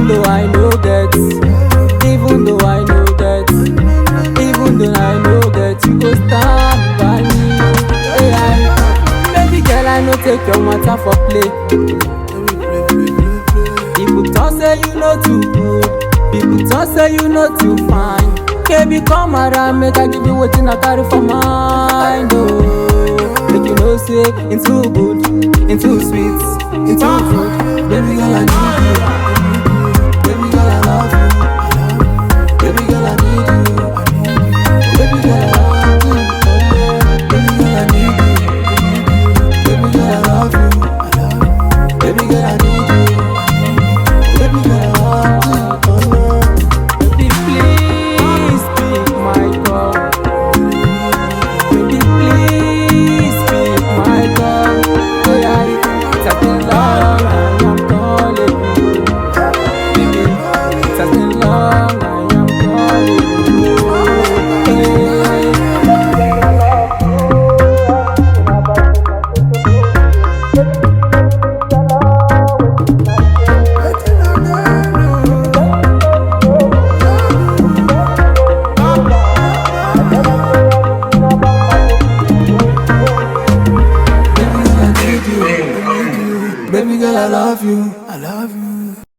Even though I know get, even though I know get, even though I know get, you go stand by me. Hey, baby girl, I no take your matter for play. People talk say you no too good, people talk say you no too fine. Baby, come around, make I give you wetin I carry for mind. Oh, make you know say it's too good, it's too sweet, it's too good. Baby girl, I need you. Baby girl, I love you. Baby girl, I need you. Baby girl, I love you. Baby girl, I need you. Baby girl, I love you. Baby girl, I need you. Baby girl, I love you. Baby, please pick my call. Baby, please pick my call. Oh yeah, it's been long I am calling you. Baby, it's been long I am calling you. Baby girl, I love you. I love you.